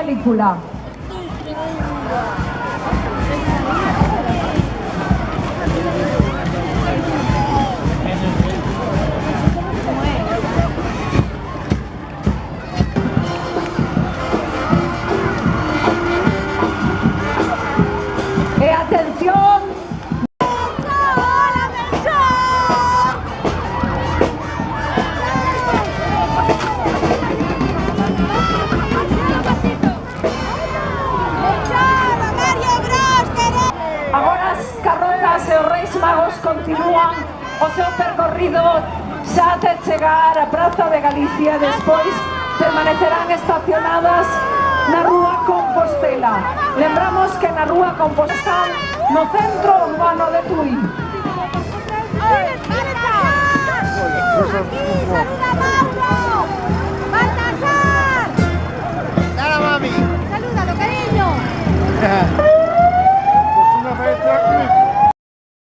película. ¡Atención! Agora as carrozas e os Reis Magos continúan o seu percorrido xa até chegar á Praza de Galicia. Despois permanecerán estacionadas na Rúa Compostela. Lembramos que na Rúa Compostela están no centro urbano de Tui.